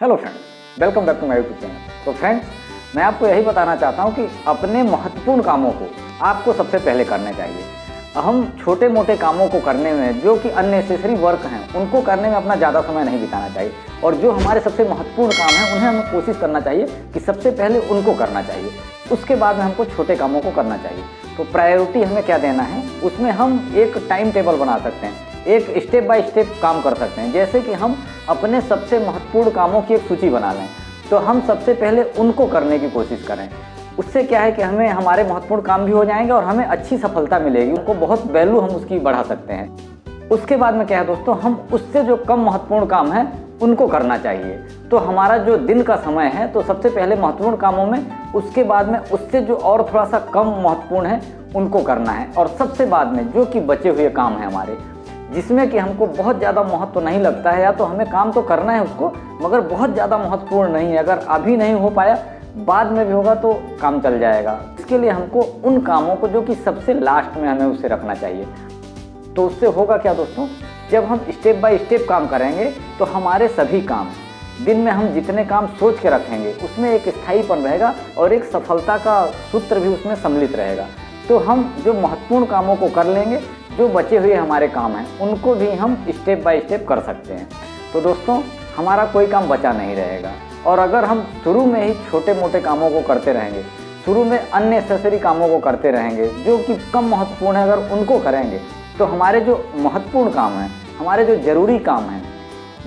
Hello friends, welcome back to my YouTube channel. तो friends, मैं आपको यही बताना चाहता हूँ कि अपने महत्वपूर्ण कामों को आपको सबसे पहले करने चाहिए। हम छोटे मोटे कामों को करने में, जो कि अननेसेसरी वर्क हैं, उनको करने में अपना ज़्यादा समय नहीं बिताना चाहिए और जो हमारे सबसे महत्वपूर्ण काम हैं उन्हें हमें कोशिश करना चाहिए कि सबसे पहले उनको करना चाहिए। उसके बाद में हमको छोटे कामों को करना चाहिए। तो प्रायोरिटी हमें क्या देना है, उसमें हम एक टाइम टेबल बना सकते हैं, एक स्टेप बाय स्टेप काम कर सकते हैं। जैसे कि हम अपने सबसे महत्वपूर्ण कामों की एक सूची बना लें, तो हम सबसे पहले उनको करने की कोशिश करें। उससे क्या है कि हमें हमारे महत्वपूर्ण काम भी हो जाएंगे और हमें अच्छी सफलता मिलेगी, उनको बहुत वैल्यू हम उसकी बढ़ा सकते हैं। उसके बाद में क्या है दोस्तों, हम उससे जो कम महत्वपूर्ण काम है उनको करना चाहिए। तो हमारा जो दिन का समय है, तो सबसे पहले महत्वपूर्ण कामों में, उसके बाद में उससे जो और थोड़ा सा कम महत्वपूर्ण है उनको करना है, और सबसे बाद में जो कि बचे हुए काम हैं हमारे, जिसमें कि हमको बहुत ज़्यादा महत्व नहीं लगता है, या तो हमें काम तो करना है उसको मगर बहुत ज़्यादा महत्वपूर्ण नहीं है, अगर अभी नहीं हो पाया बाद में भी होगा तो काम चल जाएगा। इसके लिए हमको उन कामों को जो कि सबसे लास्ट में हमें उसे रखना चाहिए। तो उससे होगा क्या दोस्तों, जब हम स्टेप बाय स्टेप काम करेंगे तो हमारे सभी काम, दिन में हम जितने काम सोच के रखेंगे उसमें एक स्थायीपन रहेगा और एक सफलता का सूत्र भी उसमें सम्मिलित रहेगा। तो हम जो महत्वपूर्ण कामों को कर लेंगे, जो बचे हुए हमारे काम हैं उनको भी हम स्टेप बाय स्टेप कर सकते हैं। तो दोस्तों, हमारा कोई काम बचा नहीं रहेगा। और अगर हम शुरू में ही छोटे मोटे कामों को करते रहेंगे, शुरू में अननेसेसरी कामों को करते रहेंगे जो कि कम महत्वपूर्ण है, अगर उनको करेंगे तो हमारे जो महत्वपूर्ण काम हैं, हमारे जो ज़रूरी काम हैं,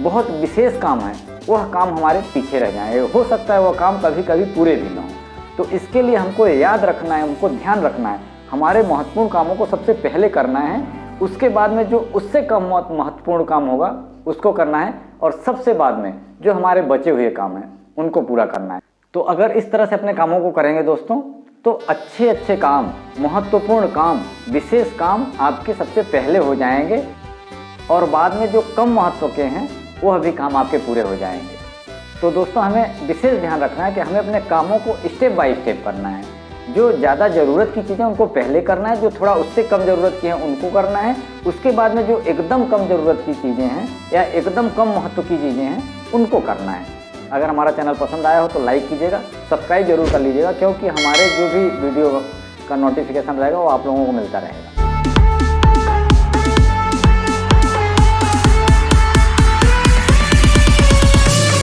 बहुत विशेष काम हैं, वह काम हमारे पीछे रह जाएंगे। हो सकता है वह काम कभी कभी पूरे भी ना हो। तो इसके लिए हमको याद रखना है, हमको ध्यान रखना है, हमारे महत्वपूर्ण कामों को सबसे पहले करना है, उसके बाद में जो उससे कम महत्वपूर्ण काम होगा उसको करना है, और सबसे बाद में जो हमारे बचे हुए काम हैं उनको पूरा करना है। तो अगर इस तरह से अपने कामों को करेंगे दोस्तों, तो अच्छे अच्छे काम, महत्वपूर्ण काम, विशेष काम आपके सबसे पहले हो जाएंगे, और बाद में जो कम महत्व के हैं वह भी काम आपके पूरे हो जाएंगे। तो दोस्तों, हमें विशेष ध्यान रखना है कि हमें अपने कामों को स्टेप बाय स्टेप करना है। जो ज़्यादा ज़रूरत की चीज़ें उनको पहले करना है, जो थोड़ा उससे कम ज़रूरत की हैं उनको करना है। उसके बाद में जो एकदम कम ज़रूरत की चीज़ें हैं या एकदम कम महत्व की चीज़ें हैं उनको करना है। अगर हमारा चैनल पसंद आया हो तो लाइक कीजिएगा, सब्सक्राइब जरूर कर लीजिएगा, क्योंकि हमारे जो भी वीडियो का नोटिफिकेशन रहेगा वो आप लोगों को मिलता रहेगा।